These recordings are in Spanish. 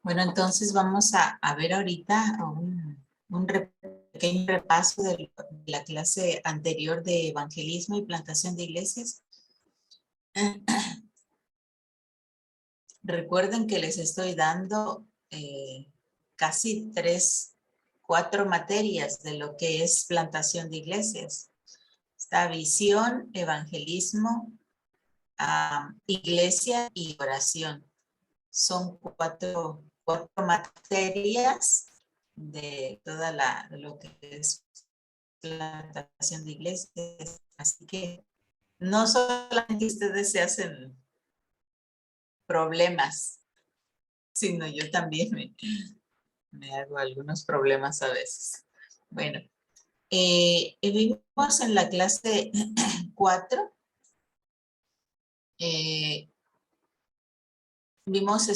Bueno, entonces vamos a ver ahorita pequeño repaso de la clase anterior de evangelismo y plantación de iglesias. Recuerden que les estoy dando casi 4 materias de lo que es plantación de iglesias. Está visión, evangelismo, iglesia y oración. Son cuatro materias de toda lo que es plantación de iglesias. Así que no solamente ustedes se hacen problemas, sino yo también me hago algunos problemas a veces. Bueno, vimos en la clase 4, vimos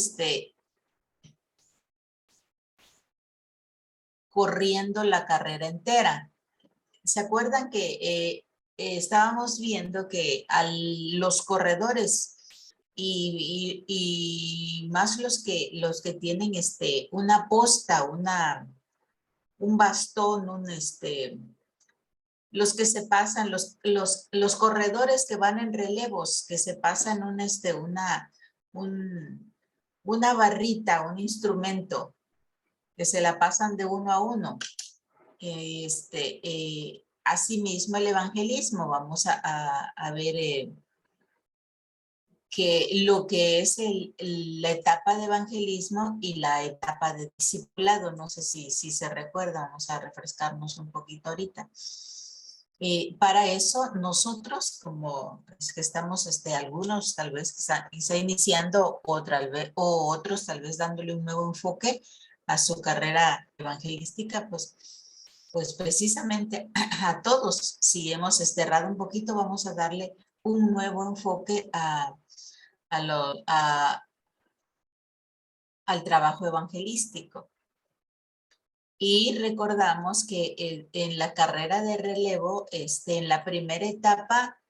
corriendo la carrera entera. ¿Se acuerdan que estábamos viendo que los corredores y más los que tienen una posta, un bastón, los que se pasan, los corredores que van en relevos, que se pasan una barrita, un instrumento, que se la pasan de uno a uno. Asimismo el evangelismo, vamos a ver que lo que es la etapa de evangelismo y la etapa de discipulado, no sé si se recuerda, vamos a refrescarnos un poquito ahorita. Para eso nosotros, como es que estamos algunos tal vez quizá iniciando o otros tal vez dándole un nuevo enfoque a su carrera evangelística, pues precisamente a todos, si hemos errado un poquito, vamos a darle un nuevo enfoque al trabajo evangelístico. Y recordamos que en la carrera de relevo, en la primera etapa,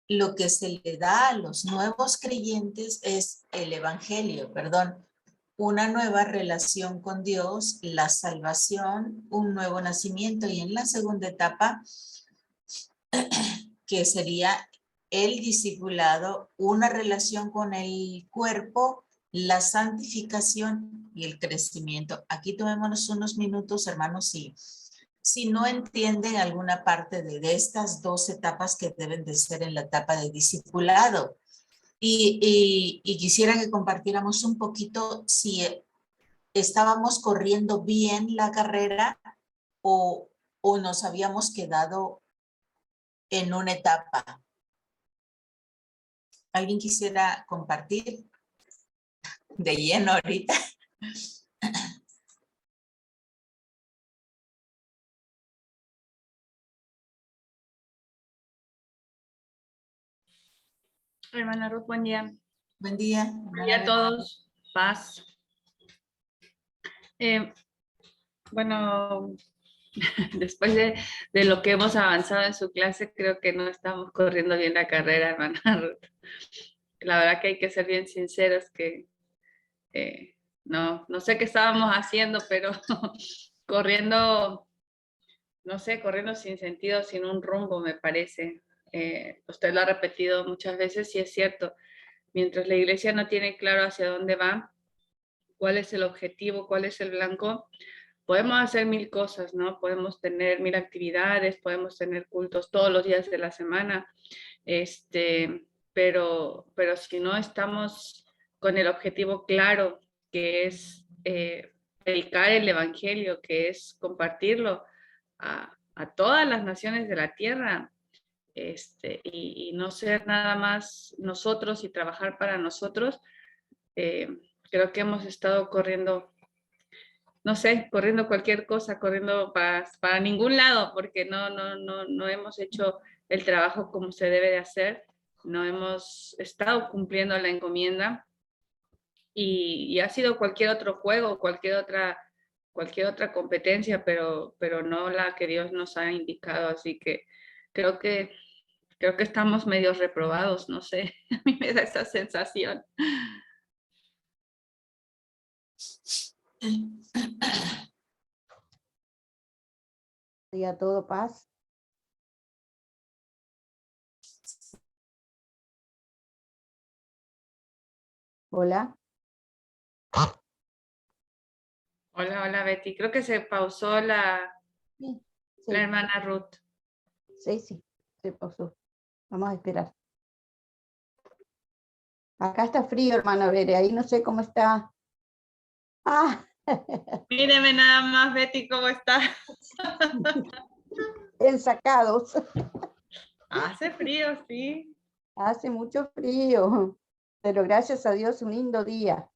lo que se le da a los nuevos creyentes es el evangelio, una nueva relación con Dios, la salvación, un nuevo nacimiento. Y en la segunda etapa, que sería el discipulado, una relación con el cuerpo, la santificación y el crecimiento. Aquí tomémonos unos minutos, hermanos, si no entienden alguna parte de estas 2 etapas que deben de ser en la etapa de discipulado. Y quisiera que compartiéramos un poquito si estábamos corriendo bien la carrera o nos habíamos quedado en una etapa. ¿Alguien quisiera compartir de lleno ahorita? Hermana Ruth, buen día. Buen día. Buen día a todos. Paz. Bueno, después de lo que hemos avanzado en su clase, creo que no estamos corriendo bien la carrera, hermana Ruth. La verdad que hay que ser bien sinceros que no sé qué estábamos haciendo, pero corriendo, no sé, corriendo sin sentido, sin un rumbo, me parece. Usted lo ha repetido muchas veces y es cierto. Mientras la iglesia no tiene claro hacia dónde va, cuál es el objetivo, cuál es el blanco, podemos hacer 1000 cosas, ¿no? Podemos tener 1000 actividades, podemos tener cultos todos los días de la semana, pero si no estamos con el objetivo claro, que es predicar el evangelio, que es compartirlo a todas las naciones de la tierra, y no ser nada más nosotros y trabajar para nosotros, creo que hemos estado corriendo, no sé, corriendo cualquier cosa, corriendo para ningún lado, porque no hemos hecho el trabajo como se debe de hacer, no hemos estado cumpliendo la encomienda y ha sido cualquier otro juego, cualquier otra competencia, pero no la que Dios nos ha indicado, así que creo que estamos medio reprobados, no sé, a mí me da esa sensación. Día todo paz. Hola. Hola, hola Betty. Creo que se pausó la Sí, hermana Ruth. sí, se pausó. Vamos a esperar. Acá está frío, hermano Bere, ahí no sé cómo está. Ah, Míreme nada más, Betty, cómo está. ensacados. Hace frío, sí. Hace mucho frío, pero gracias a Dios un lindo día.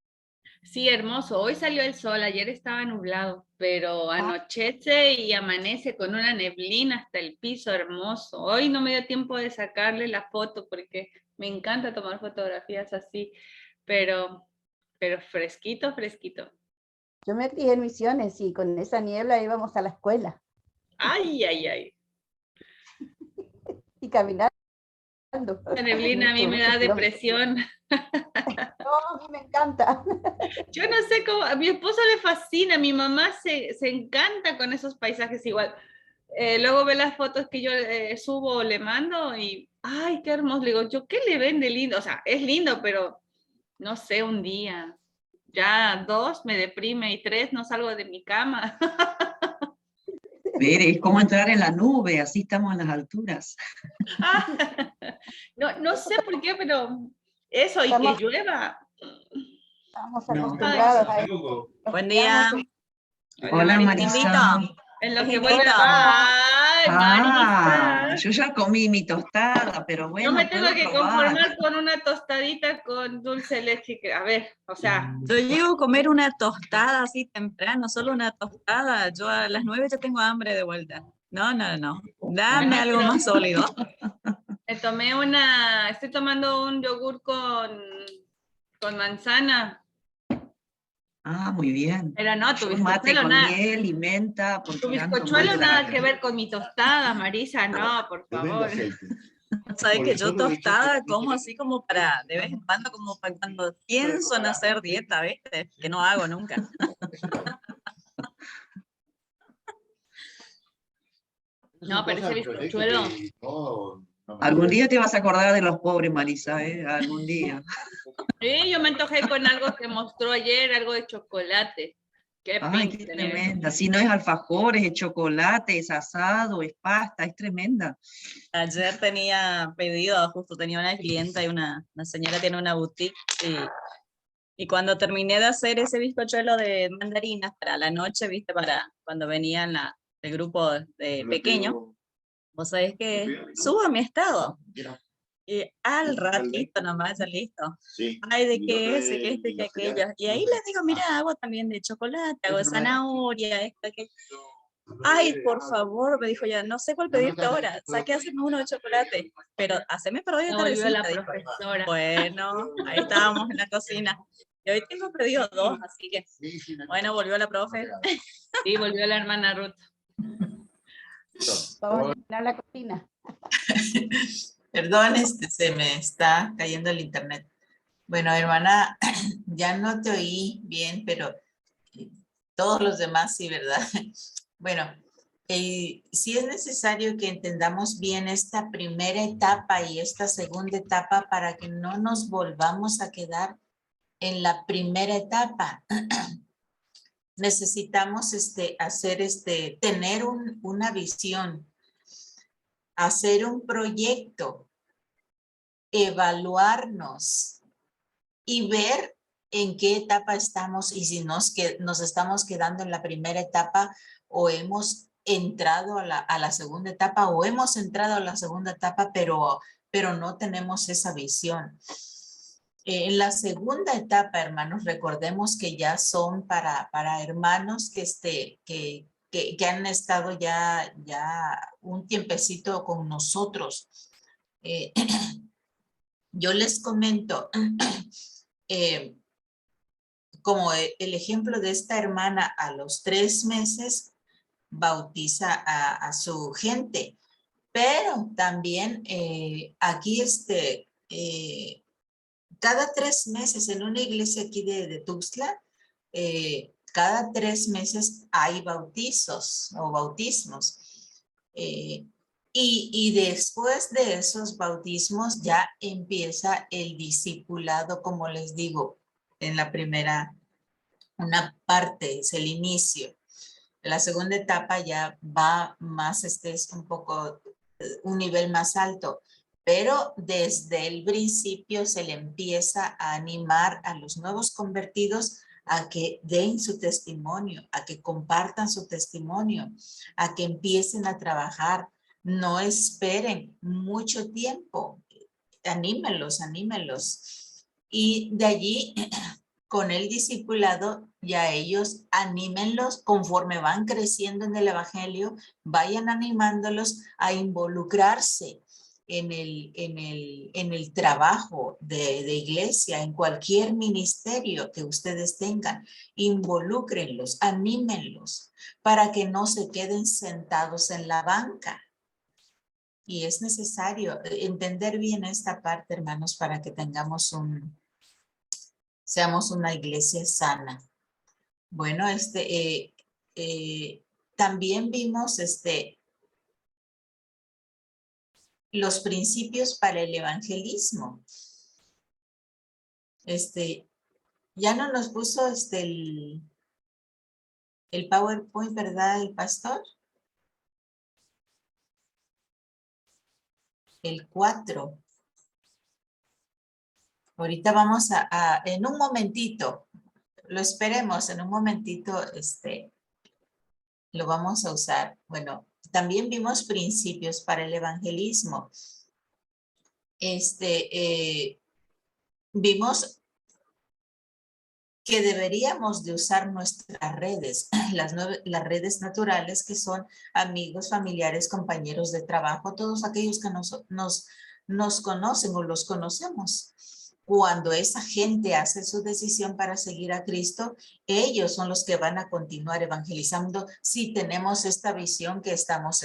Sí, hermoso. Hoy salió el sol, ayer estaba nublado, pero anochece y amanece con una neblina hasta el piso, hermoso. Hoy no me dio tiempo de sacarle la foto porque me encanta tomar fotografías así, pero, pero fresquito, fresquito. Yo me crié en Misiones y con esa niebla íbamos a la escuela Ay, ay, ay. y caminando. La neblina a mí me da depresión. No, a mí me encanta. Yo no sé cómo, a mi esposo le fascina, mi mamá se encanta con esos paisajes igual. Luego ve las fotos que yo subo o le mando y, ay, qué hermoso. Le digo, ¿yo qué le ven de lindo? O sea, es lindo, pero no sé, un día. Ya 2 me deprime y 3 no salgo de mi cama. Ver, es como entrar en la nube, así estamos a las alturas. No, no sé por qué, pero eso y que Estamos, llueva. estamos No. acostumbrados a eso. Buen día. Hola Marisa. Marisa. En lo Les que vuelve. invito. ¡Ay, Marisa! Yo ya comí mi tostada, pero Yo bueno, me tengo puedo que probar. conformar con una tostadita con dulce de leche. A ver, o sea, Yo llego a comer una tostada así temprano, solo una tostada. Yo a las 9 ya tengo hambre de vuelta. No, no, no. Dame algo pero más sólido. estoy tomando un yogur con manzana, Ah, muy bien. pero no, Yo mate con miel y menta, tu porque ando mal bizcochuelo de la nada que garganta. ver con mi tostada, Marisa, no, por favor. Sabes que yo tostada como así como para, de vez en cuando, como para cuando pienso en hacer dieta, ¿viste? Que no hago nunca. No, pero ese bizcochuelo, Algún día te vas a acordar de los pobres, Marisa, ¿eh? Algún día. sí, yo me antojé con algo que mostró ayer, algo de chocolate. Qué Ay, pinta qué tener eso. tremenda. Si no es alfajores, es chocolate, es asado, es pasta, es tremenda. Ayer tenía pedido, justo tenía una clienta y una señora tiene una boutique y cuando terminé de hacer ese bizcochuelo de mandarinas para la noche, viste, para cuando venían el grupo de pequeño, vos sabés que subo a mi estado y al ratito nomás ya listo. Ay, de que ese, que este, que aquello. Y ahí les digo, mira, hago también de chocolate, hago de zanahoria, esto, aquello. Ay, por favor, me dijo ya, no sé cuál pedirte ahora, saqué hacerme uno de chocolate, pero haceme para hoy de No volvió la tardecita, dijo. profesora. Bueno, ahí estábamos en la cocina. Y hoy tengo pedido 2, así que, bueno, volvió la profe. Sí, volvió la hermana Ruth. Vamos a llenar la cocina. Perdón, se me está cayendo el internet. Bueno, hermana, ya no te oí bien, pero todos los demás sí, ¿verdad? Bueno, sí es necesario que entendamos bien esta primera etapa y esta segunda etapa para que no nos volvamos a quedar en la primera etapa. Necesitamos tener una visión, hacer un proyecto, evaluarnos y ver en qué etapa estamos y si nos estamos quedando en la primera etapa o hemos entrado a la segunda etapa o hemos entrado a la segunda etapa, pero no tenemos esa visión. En la segunda etapa, hermanos, recordemos que ya son para hermanos que han estado ya un tiempecito con nosotros. Yo les comento, como el ejemplo de esta hermana a los 3 meses bautiza a su gente, pero también aquí cada 3 meses en una iglesia aquí de Tuxtla, cada 3 meses hay bautizos o bautismos. Y después de esos bautismos ya empieza el discipulado, como les digo, en la primera, una parte, es el inicio. La segunda etapa ya va más, es un poco, un nivel más alto, pero desde el principio se le empieza a animar a los nuevos convertidos a que den su testimonio, a que compartan su testimonio, a que empiecen a trabajar. No esperen mucho tiempo, anímenlos, anímenlos. Y de allí, con el discipulado, ya ellos anímenlos conforme van creciendo en el evangelio, vayan animándolos a involucrarse en el trabajo de iglesia, en cualquier ministerio que ustedes tengan. Involúcrenlos, anímenlos para que no se queden sentados en la banca. Y es necesario entender bien esta parte, hermanos, para que tengamos seamos una iglesia sana. Bueno, también vimos los principios para el evangelismo. Ya no nos puso el PowerPoint, ¿verdad, el pastor? El 4. Ahorita vamos en un momentito, lo esperemos, en un momentito, lo vamos a usar. Bueno, también vimos principios para el evangelismo. Vimos que deberíamos de usar nuestras redes, las redes naturales, que son amigos, familiares, compañeros de trabajo, todos aquellos que nos conocen o los conocemos. Cuando esa gente hace su decisión para seguir a Cristo, ellos son los que van a continuar evangelizando si tenemos esta visión que estamos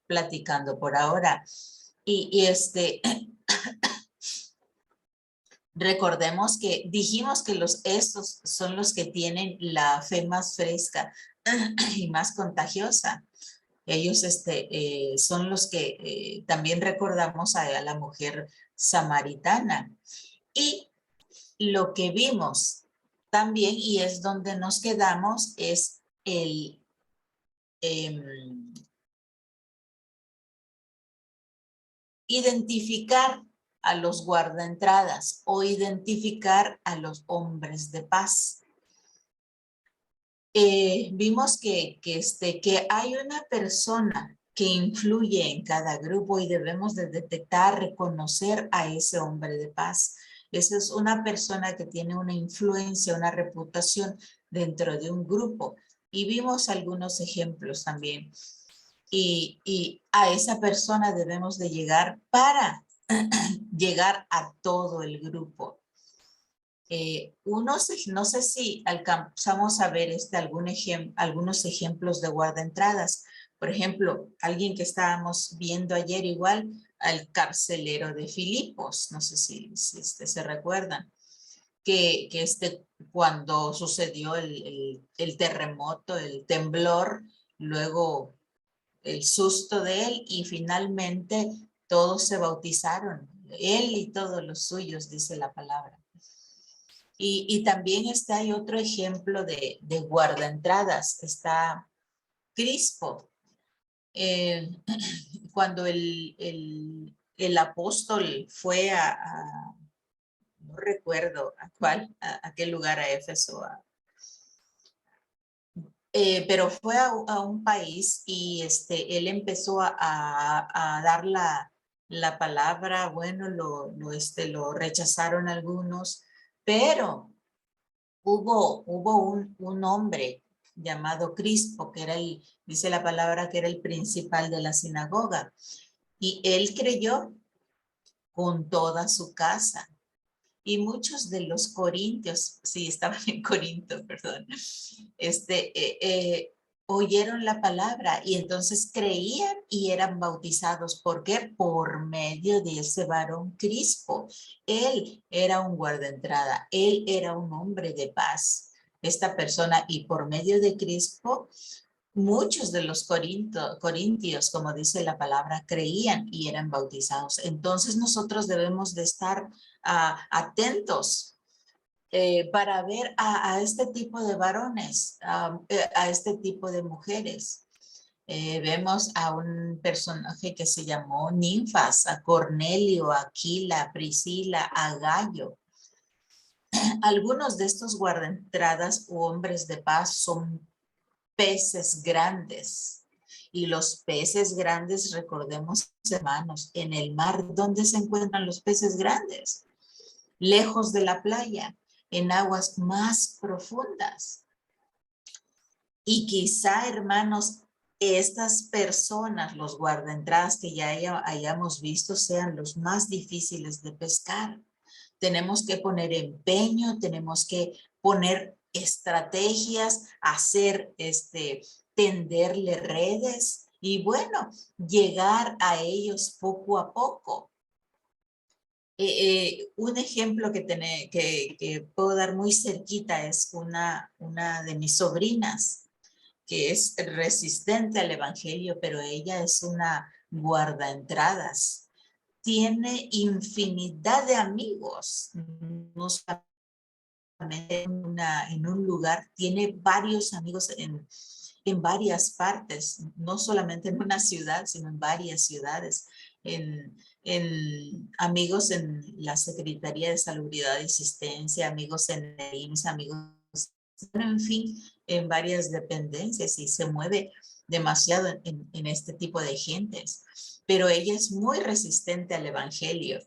platicando por ahora. Recordemos que dijimos que estos son los que tienen la fe más fresca y más contagiosa. Ellos son los que también recordamos a la mujer samaritana. Y lo que vimos también, y es donde nos quedamos, es el identificar a los guardaentradas o identificar a los hombres de paz. Vimos que hay una persona que influye en cada grupo y debemos de detectar, reconocer a ese hombre de paz. Esa es una persona que tiene una influencia, una reputación dentro de un grupo. Y vimos algunos ejemplos también. Y a esa persona debemos de llegar para llegar a todo el grupo. No sé si alcanzamos a ver algunos ejemplos de guardaentradas. Por ejemplo, alguien que estábamos viendo ayer igual, al carcelero de Filipos, no sé si se recuerdan, que cuando sucedió el terremoto, el temblor, luego el susto de él y finalmente todos se bautizaron, él y todos los suyos, dice la palabra. Y también hay otro ejemplo de guardaentradas, está Crispo. Cuando el apóstol fue no recuerdo a qué lugar, a Éfeso, pero fue a un país y él empezó a dar la palabra. Bueno, lo rechazaron algunos, pero hubo un hombre llamado Crispo, que dice la palabra que era el principal de la sinagoga, y él creyó con toda su casa. Y muchos de los corintios, sí, estaban en Corinto, perdón, oyeron la palabra y entonces creían y eran bautizados. ¿Por qué? Por medio de ese varón Crispo. Él era un guardaentrada, él era un hombre de paz. esta persona, y por medio de Cristo, muchos de los corintios, como dice la palabra, creían y eran bautizados. Entonces nosotros debemos de estar atentos para ver a este tipo de varones, a este tipo de mujeres. Vemos a un personaje que se llamó Ninfas, a Cornelio, a Aquila, a Priscila, a Gallo. Algunos de estos guardaentradas u hombres de paz son peces grandes. Y los peces grandes, recordemos, hermanos, en el mar, ¿dónde se encuentran los peces grandes? Lejos de la playa, en aguas más profundas. Y quizá, hermanos, estas personas, los guardaentradas que ya hayamos visto, sean los más difíciles de pescar. Tenemos que poner empeño, tenemos que poner estrategias, hacer, tenderle redes y bueno, llegar a ellos poco a poco. Un ejemplo que puedo dar muy cerquita es una de mis sobrinas, que es resistente al evangelio, pero ella es una guardaentradas. Tiene infinidad de amigos, no solamente en un lugar, tiene varios amigos en varias partes, no solamente en una ciudad, sino en varias ciudades, en amigos en la Secretaría de Salubridad y Asistencia, amigos en el IMSS, amigos, en fin, en varias dependencias, y se mueve demasiado en este tipo de gentes. Pero ella es muy resistente al evangelio.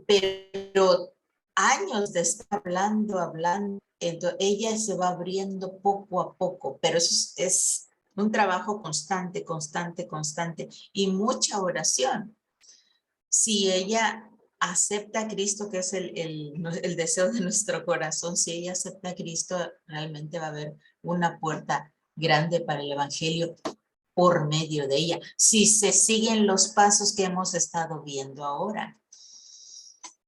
Pero años de estar hablando, entonces ella se va abriendo poco a poco, pero eso es un trabajo constante y mucha oración. Si ella acepta a Cristo, que es el deseo de nuestro corazón, si ella acepta a Cristo, realmente va a haber una puerta grande para el evangelio por medio de ella, si se siguen los pasos que hemos estado viendo ahora.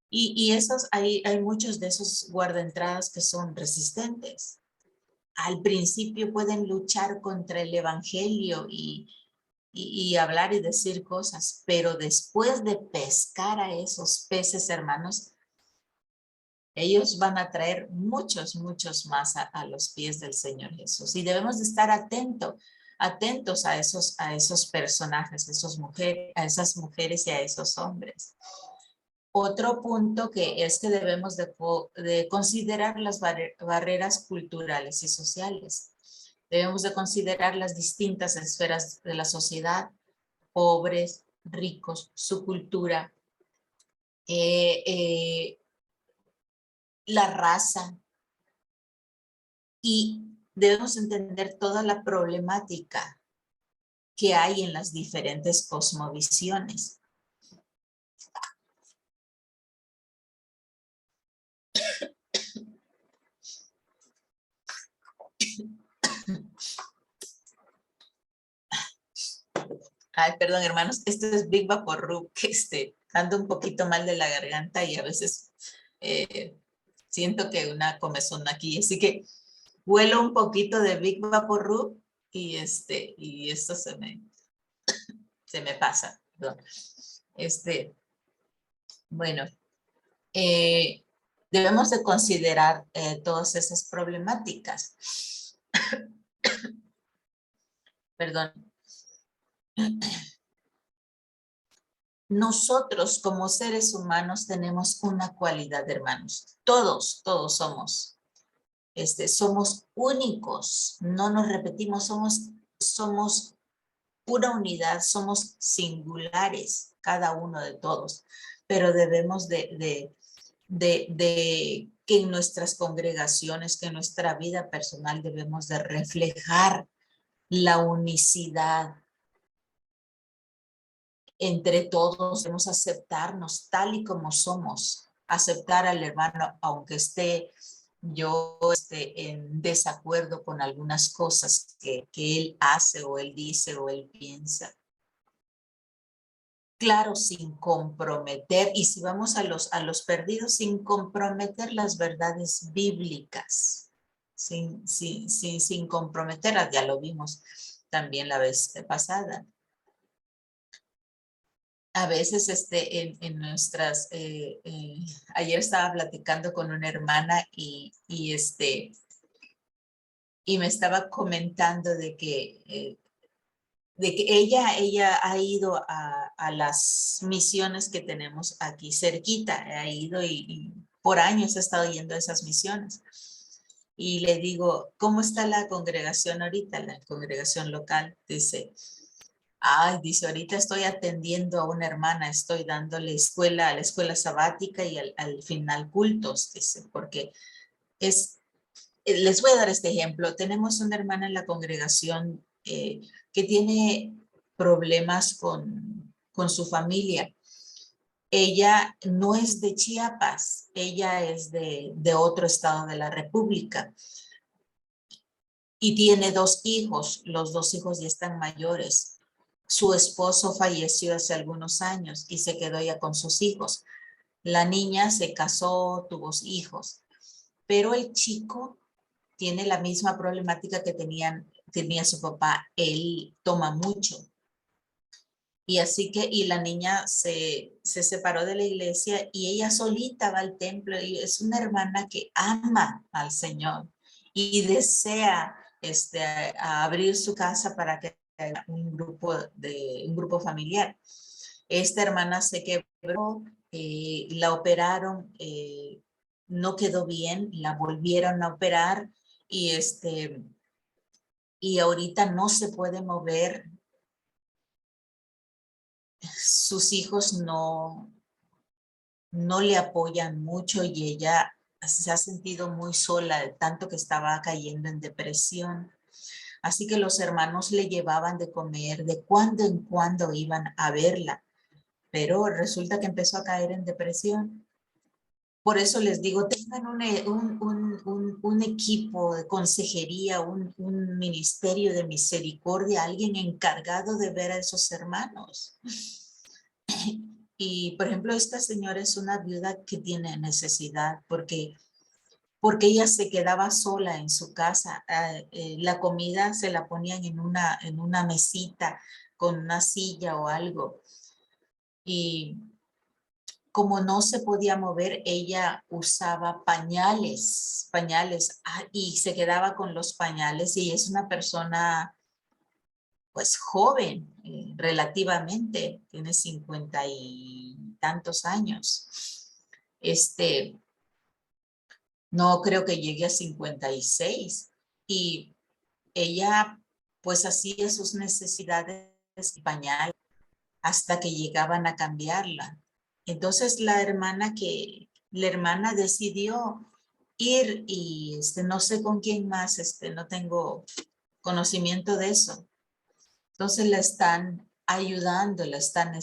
Y hay muchos de esos guardaentradas que son resistentes. Al principio pueden luchar contra el evangelio y hablar y decir cosas, pero después de pescar a esos peces, hermanos, ellos van a traer muchos más a los pies del Señor Jesús. Y debemos de estar atentos a esos personajes, a esas mujeres y a esos hombres. Otro punto que es que debemos de considerar las barreras culturales y sociales. Debemos de considerar las distintas esferas de la sociedad, pobres, ricos, su cultura, la raza, y debemos entender toda la problemática que hay en las diferentes cosmovisiones. Ay, perdón, hermanos, esto es Big Vaporub, que ando un poquito mal de la garganta y a veces siento que una comezón aquí, así que huelo un poquito de Big Vaporub y esto se me pasa, perdón. Bueno, debemos de considerar todas esas problemáticas. Perdón. Nosotros como seres humanos tenemos una cualidad, hermanos. Todos somos. Somos únicos, no nos repetimos, somos una unidad, somos singulares, cada uno de todos. Pero debemos de que en nuestras congregaciones, que en nuestra vida personal debemos de reflejar la unicidad. Entre todos debemos aceptarnos tal y como somos, aceptar al hermano aunque esté en desacuerdo con algunas cosas que él hace o él dice o él piensa. claro, sin comprometer, y si vamos a los perdidos, sin comprometer las verdades bíblicas, sin comprometerlas, ya lo vimos también la vez pasada. A veces en nuestras, ayer estaba platicando con una hermana y me estaba comentando de que ella ha ido a las misiones que tenemos aquí cerquita, ha ido y por años ha estado yendo a esas misiones. Y le digo, ¿cómo está la congregación ahorita, la congregación local? Dice, dice, ahorita estoy atendiendo a una hermana, estoy dándole escuela a la escuela sabática y al final cultos, dice, porque les voy a dar este ejemplo. Tenemos una hermana en la congregación que tiene problemas con su familia. Ella no es de Chiapas, ella es de otro estado de la República y tiene 2 hijos. Los 2 hijos ya están mayores. Su esposo falleció hace algunos años y se quedó ya con sus hijos. La niña se casó, tuvo hijos, pero el chico tiene la misma problemática que tenía su papá. Él toma mucho. Y así que, y la niña se separó de la iglesia y ella solita va al templo y es una hermana que ama al Señor y desea a abrir su casa para que haya un grupo familiar. Esta hermana se quebró, la operaron, no quedó bien, la volvieron a operar y y ahorita no se puede mover. Sus hijos no le apoyan mucho y ella se ha sentido muy sola de tanto que estaba cayendo en depresión. Así que los hermanos le llevaban de comer, de cuando en cuando iban a verla, pero resulta que empezó a caer en depresión. Por eso les digo, tengan un equipo de consejería, un ministerio de misericordia, alguien encargado de ver a esos hermanos. Y, por ejemplo, esta señora es una viuda que tiene necesidad porque ella se quedaba sola en su casa. La comida se la ponían en una mesita con una silla o algo. Y como no se podía mover, ella usaba pañales, y se quedaba con los pañales y es una persona pues joven, relativamente, tiene 50 y tantos años. No creo que llegue a 56 y ella pues hacía sus necesidades de pañal hasta que llegaban a cambiarla. Entonces la hermana decidió ir y no sé con quién más, no tengo conocimiento de eso. Entonces la están ayudando, la están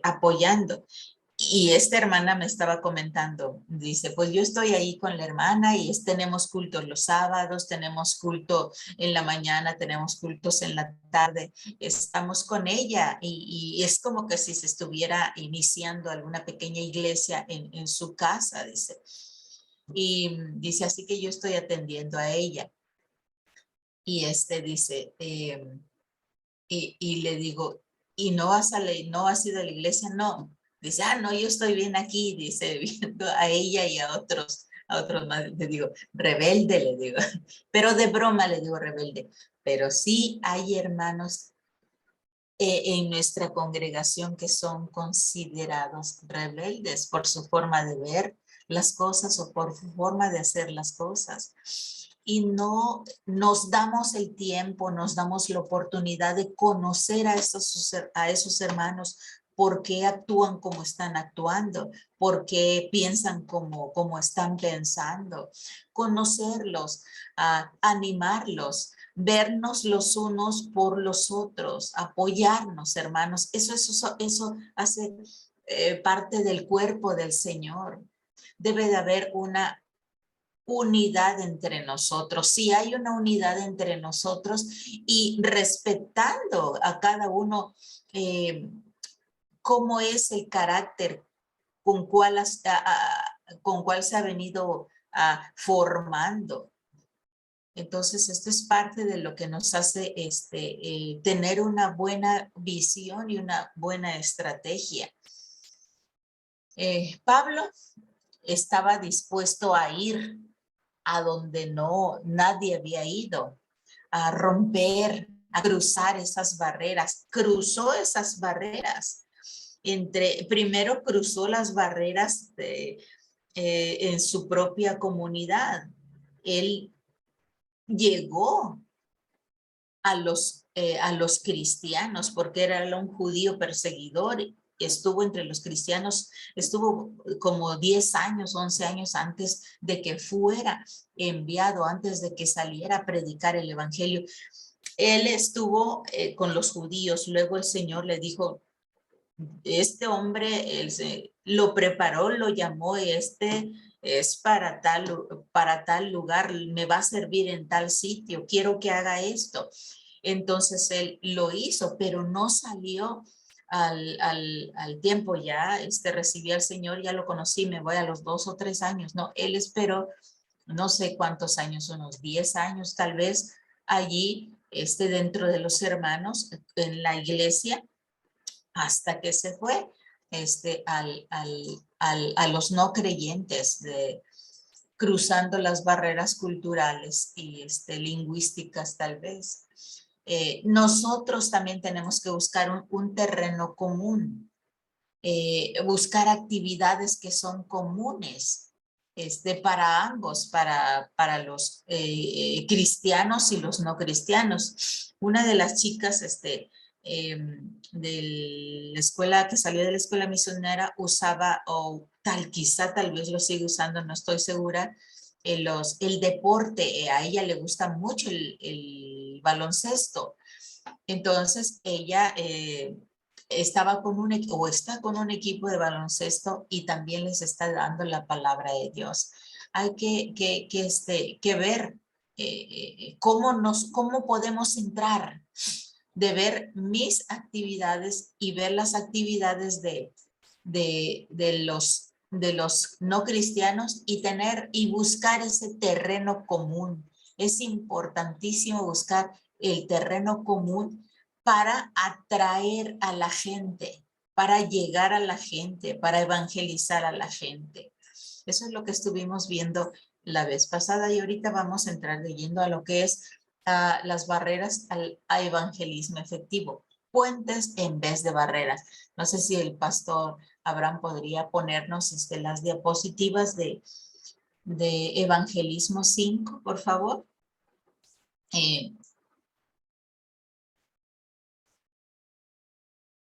apoyando. Y esta hermana me estaba comentando, dice, pues yo estoy ahí con la hermana y tenemos cultos los sábados, tenemos culto en la mañana, tenemos cultos en la tarde, estamos con ella y es como que si se estuviera iniciando alguna pequeña iglesia en su casa, dice. Y dice, así que yo estoy atendiendo a ella. Y dice, y le digo, ¿y no has ido a la iglesia? No. Dice, no, yo estoy bien aquí, dice, viendo a ella y a otros más. Le digo, rebelde, le digo, pero de broma le digo rebelde. Pero sí hay hermanos en nuestra congregación que son considerados rebeldes por su forma de ver las cosas o por su forma de hacer las cosas. Y no nos damos el tiempo, nos damos la oportunidad de conocer a esos hermanos, por qué actúan como están actuando, por qué piensan como están pensando, conocerlos, animarlos, vernos los unos por los otros, apoyarnos, hermanos. Eso hace parte del cuerpo del Señor. Debe de haber una unidad entre nosotros, si hay una unidad entre nosotros y respetando a cada uno cómo es el carácter con cuál se ha venido formando. Entonces, esto es parte de lo que nos hace tener una buena visión y una buena estrategia. Pablo estaba dispuesto a ir a donde nadie había ido, a romper, a cruzar esas barreras. Cruzó esas barreras. Primero cruzó las barreras en su propia comunidad. Él llegó a los cristianos porque era un judío perseguidor. Estuvo entre los cristianos, estuvo como 10 años, 11 años antes de que fuera enviado, antes de que saliera a predicar el evangelio. Él estuvo con los judíos, luego el Señor le dijo, este hombre lo preparó, lo llamó, es para tal lugar, me va a servir en tal sitio, quiero que haga esto. Entonces él lo hizo, pero no salió al tiempo ya, recibí al Señor, ya lo conocí, me voy a los 2 o 3 años. No, él esperó no sé cuántos años, unos 10 años tal vez, allí dentro de los hermanos en la iglesia, hasta que se fue a los no creyentes, cruzando las barreras culturales y lingüísticas tal vez. Nosotros también tenemos que buscar un terreno común, buscar actividades que son comunes para ambos, para los cristianos y los no cristianos. Una de las chicas de la escuela, que salió de la escuela misionera, usaba, o quizá tal vez lo sigue usando, no estoy segura, el deporte. A ella le gusta mucho el baloncesto. Entonces ella está con un equipo de baloncesto y también les está dando la palabra de Dios. Hay que ver cómo podemos entrar, de ver mis actividades y ver las actividades de los no cristianos y buscar ese terreno común. Es importantísimo buscar el terreno común para atraer a la gente, para llegar a la gente, para evangelizar a la gente. Eso es lo que estuvimos viendo la vez pasada y ahorita vamos a entrar leyendo a lo que es las barreras a evangelismo efectivo. Puentes en vez de barreras. No sé si el pastor Abraham podría ponernos las diapositivas de Evangelismo 5, por favor.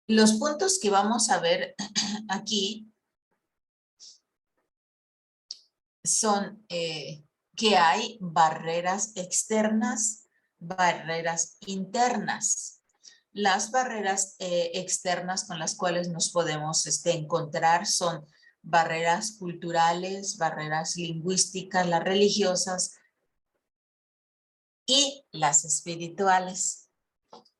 Los puntos que vamos a ver aquí son que hay barreras externas, barreras internas. Las barreras externas con las cuales nos podemos encontrar son barreras culturales, barreras lingüísticas, las religiosas y las espirituales.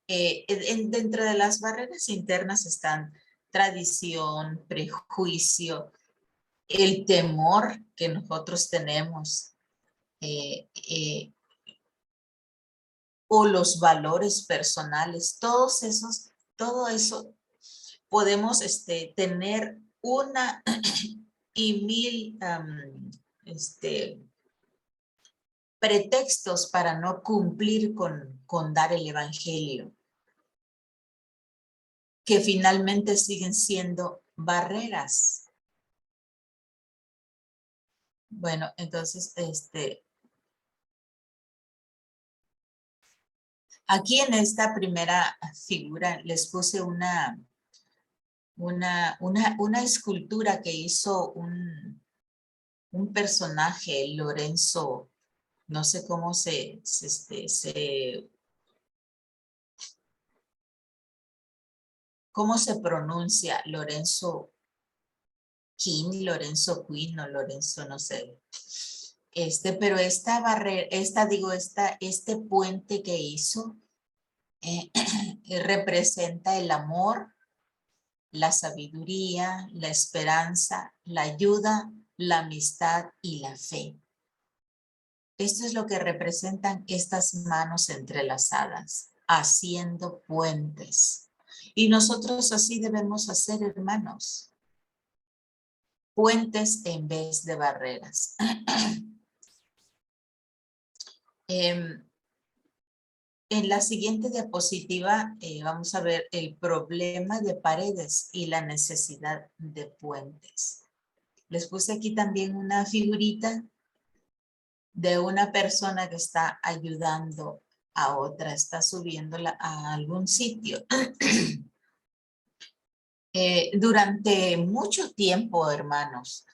Dentro de las barreras internas están tradición, prejuicio, el temor que nosotros tenemos, o los valores personales, todo eso podemos tener una y mil pretextos para no cumplir con dar el evangelio, que finalmente siguen siendo barreras. Bueno, entonces, aquí en esta primera figura les puse una escultura que hizo un personaje, Lorenzo, no sé cómo ¿cómo se pronuncia? Lorenzo King, Lorenzo Queen o Lorenzo, no sé. Pero esta barrera, este puente que hizo representa el amor, la sabiduría, la esperanza, la ayuda, la amistad y la fe. Esto es lo que representan estas manos entrelazadas, haciendo puentes. Y nosotros así debemos hacer, hermanos. Puentes en vez de barreras. En la siguiente diapositiva vamos a ver el problema de paredes y la necesidad de puentes. Les puse aquí también una figurita de una persona que está ayudando a otra, está subiéndola a algún sitio. Durante mucho tiempo, hermanos,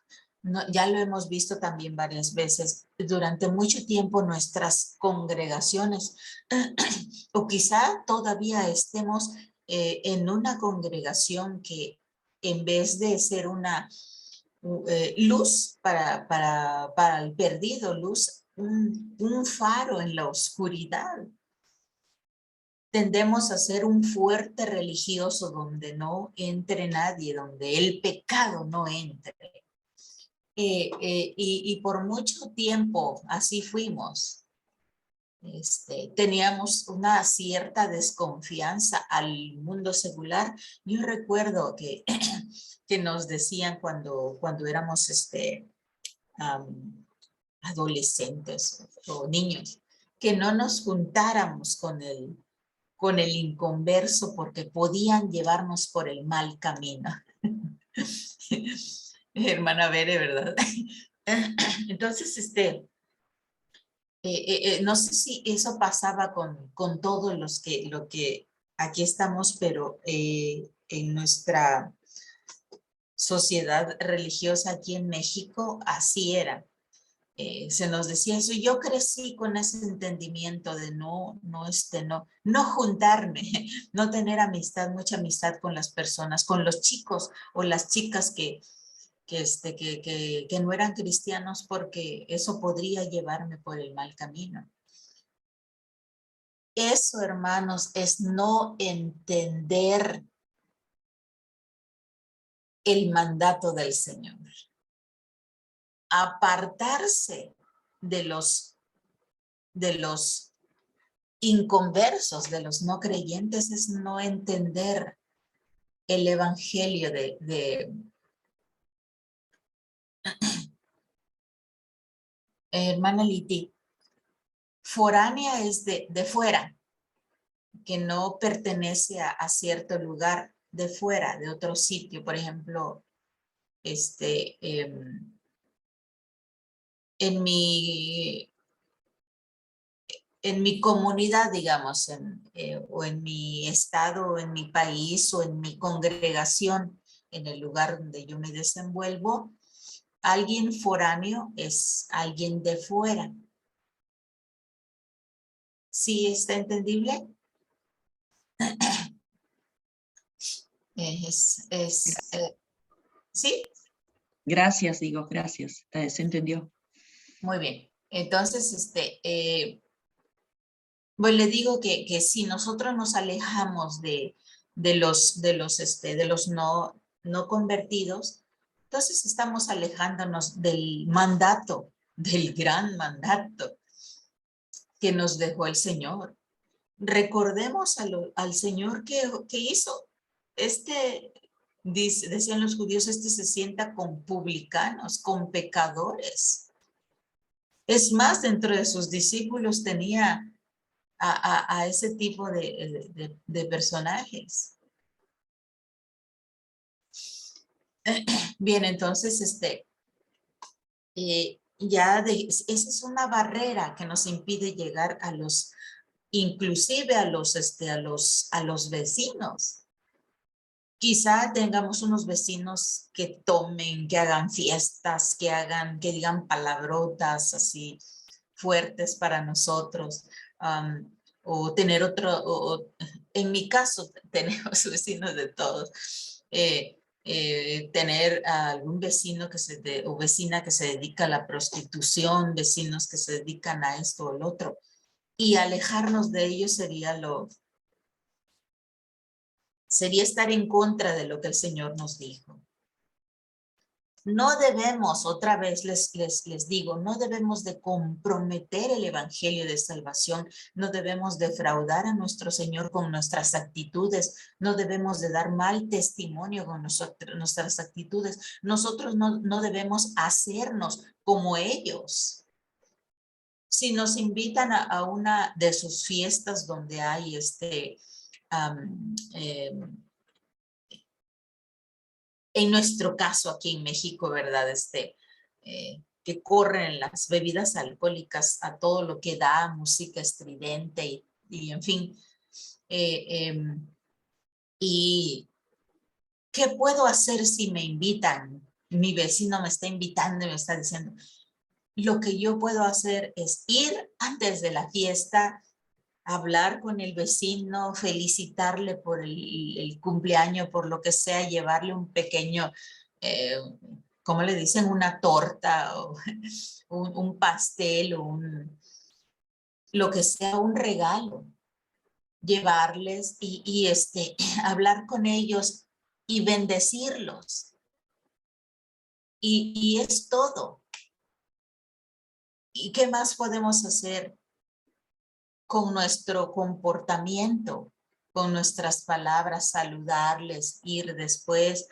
ya lo hemos visto también varias veces, durante mucho tiempo nuestras congregaciones, o quizá todavía estemos en una congregación que en vez de ser una luz para el perdido, luz, un faro en la oscuridad. Tendemos a ser un fuerte religioso donde no entre nadie, donde el pecado no entre. Y por mucho tiempo así fuimos. Teníamos una cierta desconfianza al mundo secular. Yo recuerdo que, que nos decían cuando éramos adolescentes o niños, que no nos juntáramos con el inconverso porque podían llevarnos por el mal camino. Hermana Bere, ¿verdad? Entonces, no sé si eso pasaba con todos lo que aquí estamos, pero en nuestra sociedad religiosa aquí en México, así era. Se nos decía eso. Yo crecí con ese entendimiento de no juntarme, no tener amistad, mucha amistad con las personas, con los chicos o las chicas que no eran cristianos, porque eso podría llevarme por el mal camino. Eso, hermanos, es no entender el mandato del Señor. Apartarse de los inconversos, de los no creyentes, es no entender el evangelio de hermana Liti. Foránea es de fuera, que no pertenece a cierto lugar, de fuera, de otro sitio. Por ejemplo, en mi comunidad, digamos, o en mi estado, o en mi país, o en mi congregación, en el lugar donde yo me desenvuelvo, alguien foráneo es alguien de fuera. ¿Sí está entendible? ¿Sí? Gracias, gracias. Se entendió. Muy bien. Entonces, pues le digo que si nosotros nos alejamos de los no convertidos, entonces estamos alejándonos del mandato, del gran mandato que nos dejó el Señor. Recordemos al Señor que hizo. Decían los judíos, se sienta con publicanos, con pecadores. Es más, dentro de sus discípulos tenía a ese tipo de personajes. Bien, entonces, esa es una barrera que nos impide llegar inclusive a los vecinos. Quizá tengamos unos vecinos que tomen, que hagan fiestas, que digan palabrotas así fuertes para nosotros, o tener en mi caso tenemos vecinos de todos, tener a algún vecino o vecina que se dedica a la prostitución, vecinos que se dedican a esto o el otro. Y alejarnos de ellos sería estar en contra de lo que el Señor nos dijo. No debemos, otra vez les digo, no debemos de comprometer el evangelio de salvación, no debemos defraudar a nuestro Señor con nuestras actitudes, no debemos de dar mal testimonio con nuestras actitudes. Nosotros no debemos hacernos como ellos. Si nos invitan a una de sus fiestas donde hay en nuestro caso aquí en México, ¿verdad? Que corren las bebidas alcohólicas a todo lo que da, música estridente y en fin. ¿Y qué puedo hacer si me invitan? Mi vecino me está invitando y me está diciendo, lo que yo puedo hacer es ir antes de la fiesta, hablar con el vecino, felicitarle por el cumpleaños, por lo que sea, llevarle un pequeño, ¿cómo le dicen? Una torta o un pastel o lo que sea, un regalo. Llevarles y hablar con ellos y bendecirlos. Y es todo. ¿Y qué más podemos hacer con nuestro comportamiento, con nuestras palabras? Saludarles, ir después,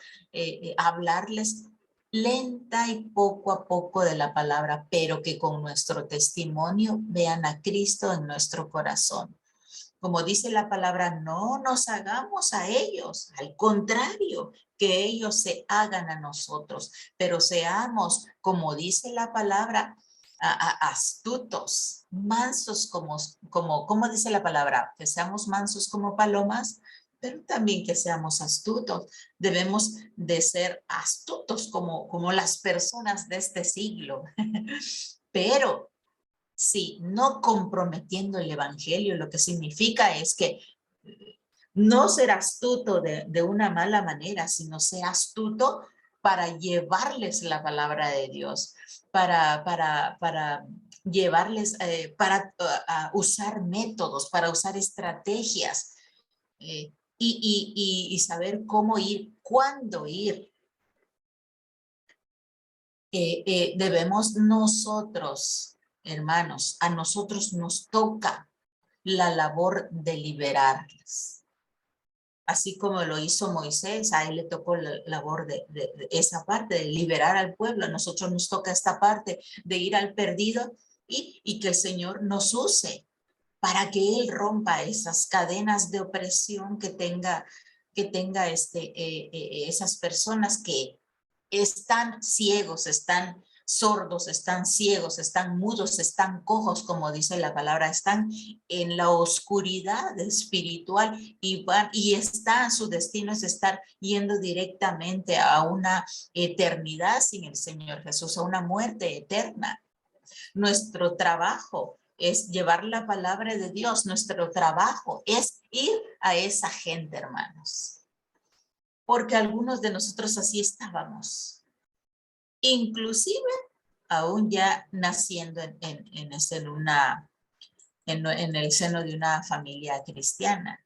hablarles lenta y poco a poco de la palabra, pero que con nuestro testimonio vean a Cristo en nuestro corazón. Como dice la palabra, no nos hagamos a ellos, al contrario, que ellos se hagan a nosotros, pero seamos, como dice la palabra, astutos, mansos como dice la palabra, que seamos mansos como palomas, pero también que seamos astutos. Debemos de ser astutos como las personas de este siglo, pero sí, no comprometiendo el evangelio, lo que significa es que no ser astuto de una mala manera, sino ser astuto para llevarles la palabra de Dios, para llevarles, para usar métodos, para usar estrategias y saber cómo ir, cuándo ir. Debemos nosotros, hermanos, a nosotros nos toca la labor de liberarles. Así como lo hizo Moisés, a él le tocó la labor de esa parte, de liberar al pueblo. A nosotros nos toca esta parte de ir al perdido y que el Señor nos use para que Él rompa esas cadenas de opresión que tenga esas personas que están ciegos, están sordos, están ciegos, están mudos, están cojos, como dice la palabra, están en la oscuridad espiritual y su destino es estar yendo directamente a una eternidad sin el Señor Jesús, a una muerte eterna. Nuestro trabajo es llevar la palabra de Dios, nuestro trabajo es ir a esa gente, hermanos. Porque algunos de nosotros así estábamos. Inclusive aún ya naciendo en el seno de una familia cristiana.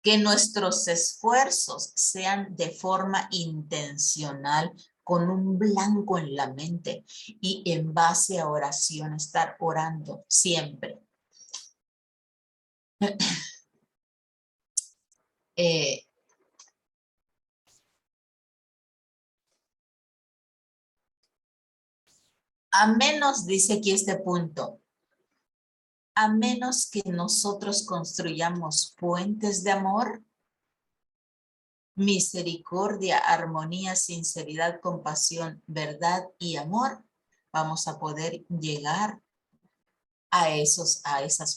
Que nuestros esfuerzos sean de forma intencional, con un blanco en la mente y en base a oración, estar orando siempre. A menos, dice aquí este punto, a menos que nosotros construyamos puentes de amor, misericordia, armonía, sinceridad, compasión, verdad y amor, vamos a poder llegar a esas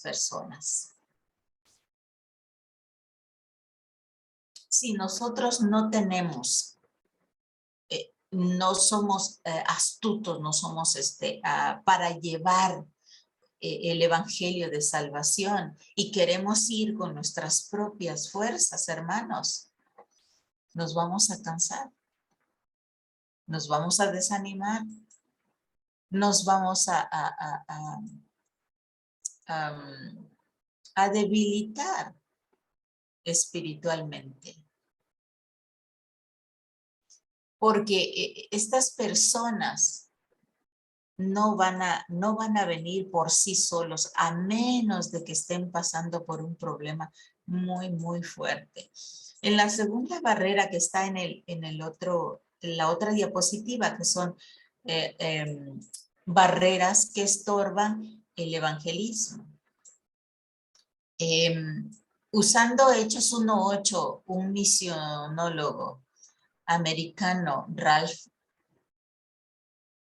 personas. Si nosotros no tenemos, no somos astutos, no somos para llevar el evangelio de salvación y queremos ir con nuestras propias fuerzas, hermanos, nos vamos a cansar, nos vamos a desanimar, nos vamos a debilitar espiritualmente. Porque estas personas no van a venir por sí solos, a menos de que estén pasando por un problema muy, muy fuerte. En la segunda barrera que está en la otra diapositiva, que son barreras que estorban el evangelismo. Usando Hechos 1:8, un misionólogo americano, Ralph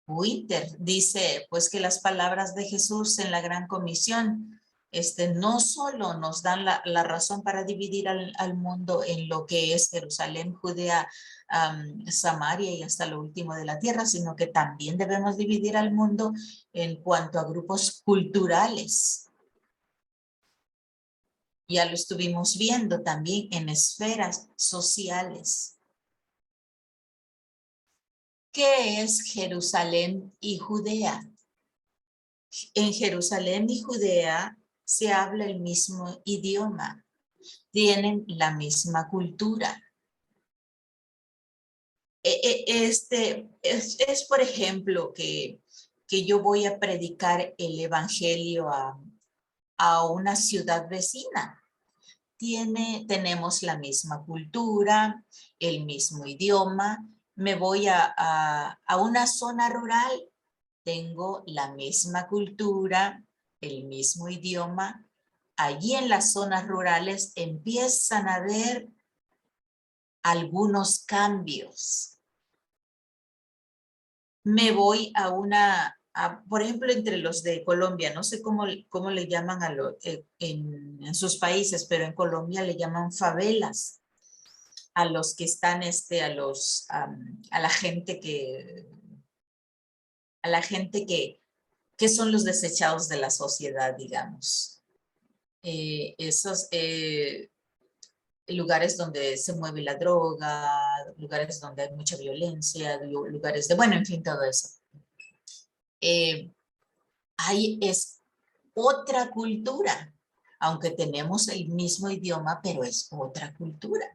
Winter, dice pues que las palabras de Jesús en la Gran Comisión no solo nos dan la razón para dividir al mundo en lo que es Jerusalén, Judea, Samaria y hasta lo último de la tierra, sino que también debemos dividir al mundo en cuanto a grupos culturales. Ya lo estuvimos viendo también en esferas sociales. ¿Qué es Jerusalén y Judea? En Jerusalén y Judea se habla el mismo idioma, tienen la misma cultura. Es por ejemplo, que yo voy a predicar el evangelio a una ciudad vecina. Tenemos la misma cultura, el mismo idioma. Me voy a una zona rural, tengo la misma cultura, el mismo idioma. Allí en las zonas rurales empiezan a haber algunos cambios. Me voy por ejemplo, entre los de Colombia, no sé cómo le llaman en sus países, pero en Colombia le llaman favelas a los que están, a la gente que son los desechados de la sociedad, digamos. Esos lugares donde se mueve la droga, lugares donde hay mucha violencia, lugares bueno, en fin, todo eso. Ahí es otra cultura, aunque tenemos el mismo idioma, pero es otra cultura.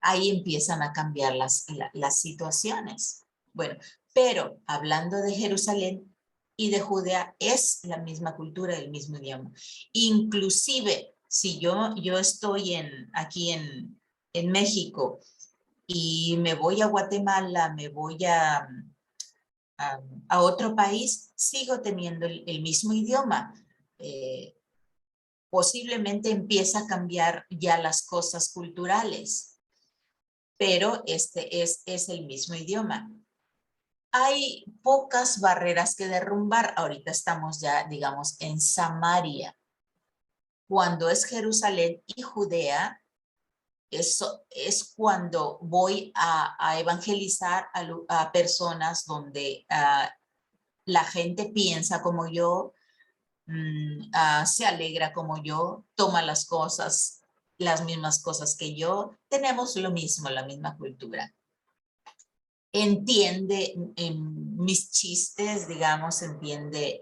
Ahí empiezan a cambiar las situaciones. Bueno, pero hablando de Jerusalén y de Judea, es la misma cultura, el mismo idioma. Inclusive, si yo estoy aquí en México y me voy a Guatemala, me voy a otro país, sigo teniendo el mismo idioma. Posiblemente empieza a cambiar ya las cosas culturales, pero es el mismo idioma. Hay pocas barreras que derrumbar. Ahorita estamos ya, digamos, en Samaria. Cuando es Jerusalén y Judea, eso es cuando voy a evangelizar a personas donde la gente piensa como yo, se alegra como yo, toma las mismas cosas que yo, tenemos lo mismo, la misma cultura. Entiende mis chistes, digamos, entiende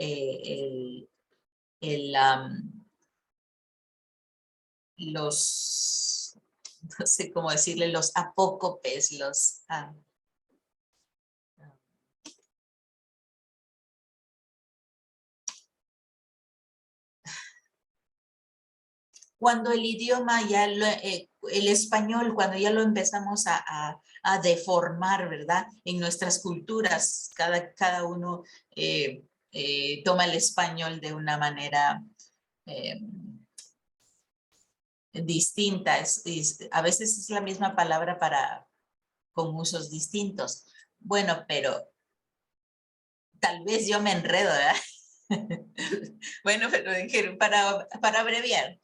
los, no sé cómo decirle, los apócopes, cuando el idioma el español, cuando ya lo empezamos a deformar, ¿verdad? En nuestras culturas, cada uno toma el español de una manera distinta. A veces es la misma palabra con usos distintos. Bueno, pero tal vez yo me enredo, ¿verdad? Bueno, pero para abreviar,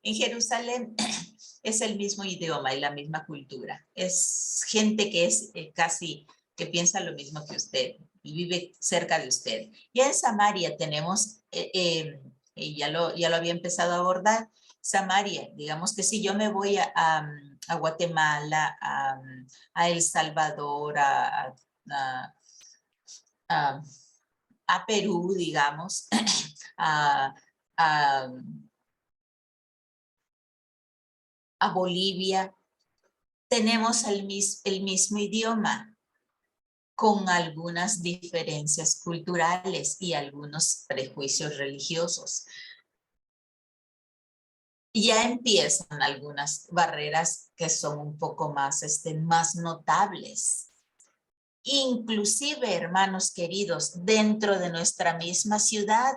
en Jerusalén es el mismo idioma y la misma cultura. Es gente que es que piensa lo mismo que usted y vive cerca de usted. Ya en Samaria tenemos, ya lo había empezado a abordar, Samaria, digamos que si yo me voy a Guatemala, a El Salvador, a- a Perú, digamos, a, a- a Bolivia, tenemos el mismo idioma, con algunas diferencias culturales y algunos prejuicios religiosos. Ya empiezan algunas barreras que son un poco más, más notables. Inclusive, hermanos queridos, dentro de nuestra misma ciudad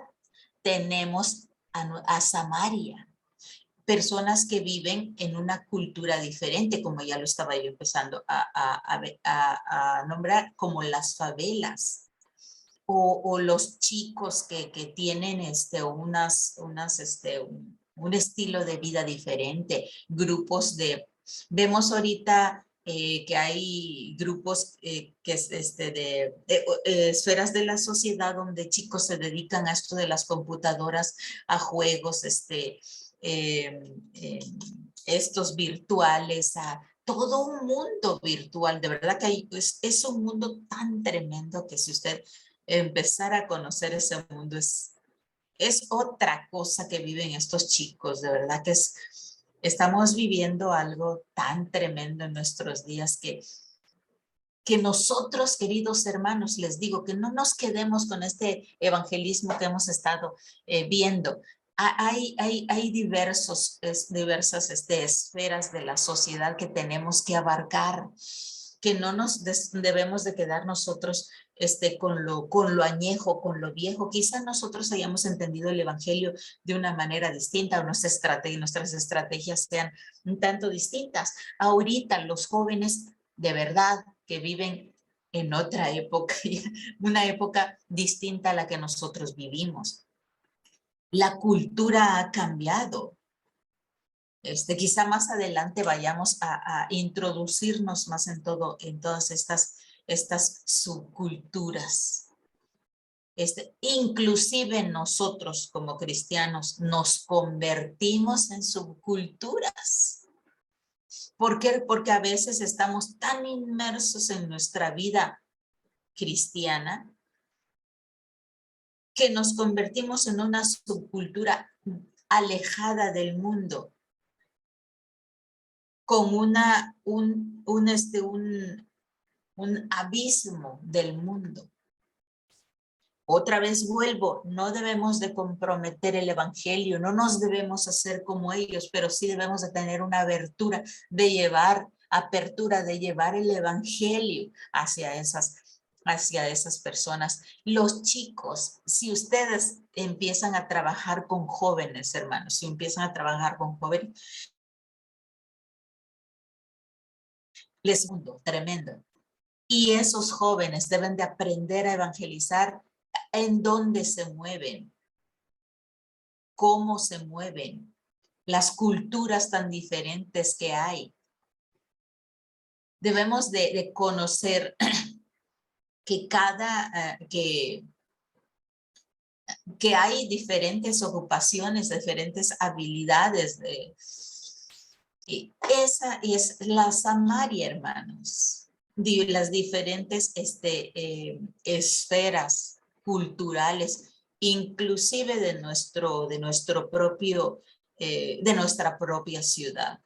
tenemos a Samaria, personas que viven en una cultura diferente, como ya lo estaba yo empezando a nombrar, como las favelas. O los chicos que tienen un estilo de vida diferente, grupos vemos ahorita que hay grupos que es esferas de la sociedad donde chicos se dedican a esto de las computadoras, a juegos, estos virtuales, a todo un mundo virtual. De verdad que es un mundo tan tremendo que si usted empezar a conocer ese mundo es otra cosa que viven estos chicos, de verdad que estamos viviendo algo tan tremendo en nuestros días que nosotros, queridos hermanos, les digo que no nos quedemos con este evangelismo que hemos estado viendo. Hay diversas esferas de la sociedad que tenemos que abarcar, que no nos debemos de quedar nosotros con lo añejo, con lo viejo. Quizá nosotros hayamos entendido el evangelio de una manera distinta o nuestras estrategias sean un tanto distintas. Ahorita los jóvenes de verdad que viven en otra época, una época distinta a la que nosotros vivimos. La cultura ha cambiado. Quizá más adelante vayamos a introducirnos más en todas estas subculturas. Inclusive nosotros como cristianos nos convertimos en subculturas. ¿Por qué? Porque a veces estamos tan inmersos en nuestra vida cristiana que nos convertimos en una subcultura alejada del mundo, con un abismo del mundo. Otra vez vuelvo, no debemos de comprometer el evangelio, no nos debemos hacer como ellos, pero sí debemos de tener una apertura de llevar el evangelio hacia esas personas. Los chicos, si ustedes empiezan a trabajar con jóvenes, hermanos, si empiezan a trabajar con jóvenes, les mundo tremendo. Y esos jóvenes deben de aprender a evangelizar en dónde se mueven, cómo se mueven, las culturas tan diferentes que hay. Debemos de conocer que que hay diferentes ocupaciones, diferentes habilidades. Y esa es la Samaria, hermanos. Las diferentes esferas culturales, inclusive de nuestra propia ciudad.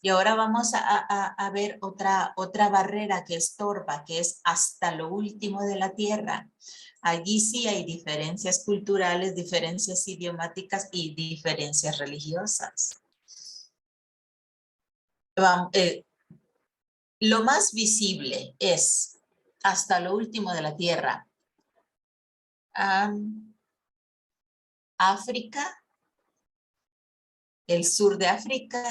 Y ahora vamos a ver otra barrera que estorba, que es hasta lo último de la tierra. Allí sí hay diferencias culturales, diferencias idiomáticas y diferencias religiosas. Lo más visible es hasta lo último de la tierra. África, el sur de África,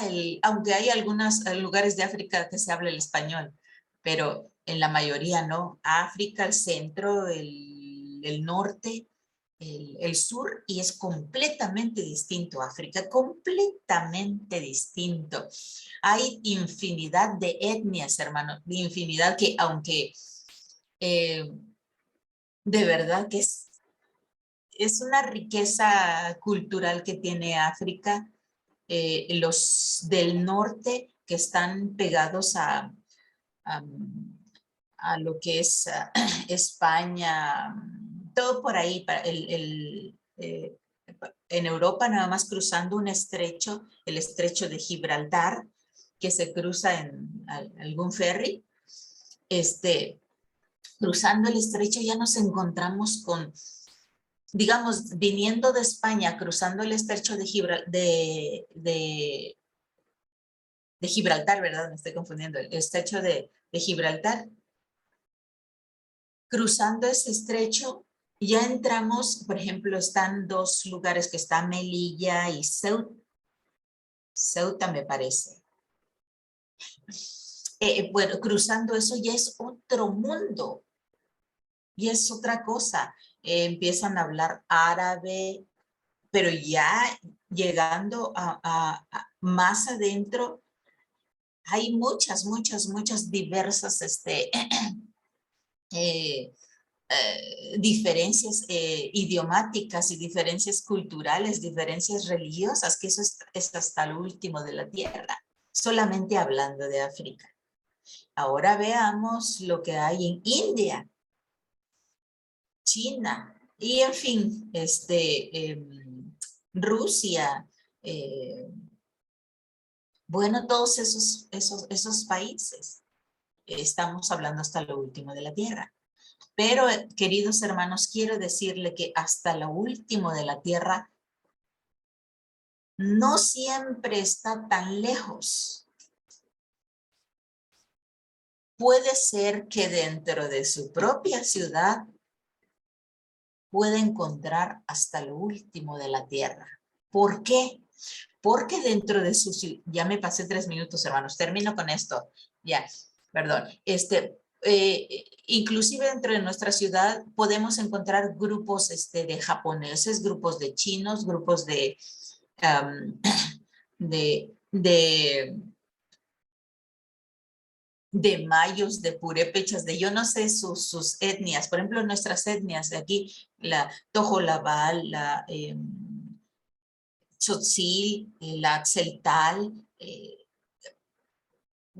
aunque hay algunos lugares de África que se habla el español, pero en la mayoría no. África, el centro, el norte, el sur, y es completamente distinto África, completamente distinto. Hay infinidad de etnias, hermano, infinidad que aunque de verdad que es una riqueza cultural que tiene África, los del norte que están pegados a lo que es España, todo por ahí, en Europa, nada más cruzando un estrecho, el estrecho de Gibraltar, que se cruza en algún ferry. Cruzando el estrecho ya nos encontramos con, digamos, viniendo de España, cruzando el estrecho de Gibraltar, ¿verdad? Me estoy confundiendo, el estrecho de Gibraltar. Cruzando ese estrecho, ya entramos, por ejemplo, están dos lugares que están Melilla y Ceuta, me parece. Bueno, cruzando eso ya es otro mundo, y es otra cosa. Empiezan a hablar árabe, pero ya llegando a más adentro, hay muchas diversas diferencias idiomáticas y diferencias culturales, diferencias religiosas, que eso es hasta lo último de la tierra, solamente hablando de África. Ahora veamos lo que hay en India, China y en fin, Rusia, bueno, todos esos países. Estamos hablando hasta lo último de la tierra. Pero, queridos hermanos, quiero decirle que hasta lo último de la tierra no siempre está tan lejos. Puede ser que dentro de su propia ciudad pueda encontrar hasta lo último de la tierra. ¿Por qué? Porque dentro de su ciudad, ya me pasé 3 minutos, hermanos, termino con esto, ya, perdón, inclusive dentro de nuestra ciudad podemos encontrar grupos de japoneses, grupos de chinos, grupos de mayos, de purépechas, de yo no sé sus etnias. Por ejemplo, nuestras etnias de aquí, la Tojolabal, la Tzotzil, la Tzeltal,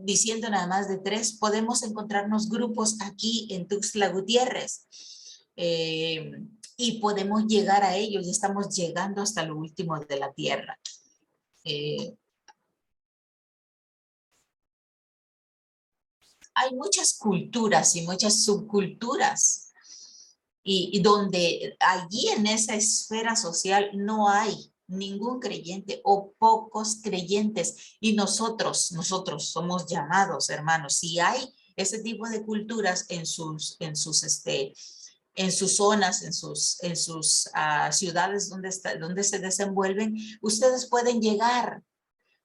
diciendo nada más de 3, podemos encontrarnos grupos aquí en Tuxtla Gutiérrez y podemos llegar a ellos y estamos llegando hasta lo último de la tierra. Hay muchas culturas y muchas subculturas y donde allí en esa esfera social no hay ningún creyente o pocos creyentes, y nosotros somos llamados, hermanos, si hay ese tipo de culturas en sus zonas, en sus ciudades donde se desenvuelven, ustedes pueden llegar,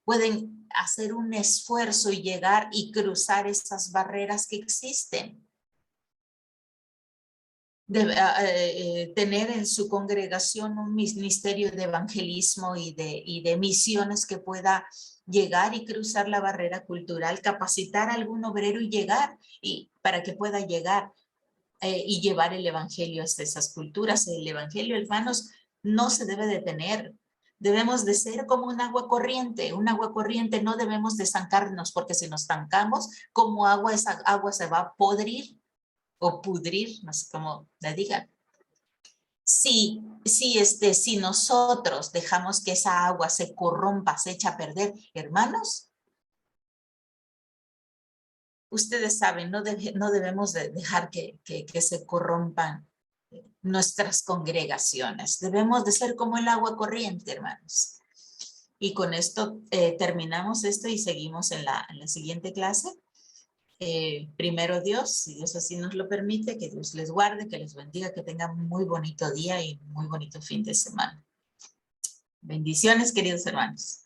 pueden hacer un esfuerzo y llegar y cruzar esas barreras que existen. Tener en su congregación un ministerio de evangelismo y de misiones que pueda llegar y cruzar la barrera cultural, capacitar a algún obrero y llegar, y para que pueda llegar y llevar el evangelio hasta esas culturas. El evangelio, hermanos, no se debe detener. Debemos de ser como un agua corriente no debemos de estancarnos, porque si nos estancamos como agua, esa agua se va a podrir o pudrir, no sé cómo le digan. Si nosotros dejamos que esa agua se corrompa, se echa a perder, hermanos, ustedes saben, no debemos de dejar que se corrompan nuestras congregaciones. Debemos de ser como el agua corriente, hermanos. Y con esto terminamos esto y seguimos en la siguiente clase. Primero Dios, si Dios así nos lo permite, que Dios les guarde, que les bendiga, que tengan muy bonito día y muy bonito fin de semana. Bendiciones, queridos hermanos.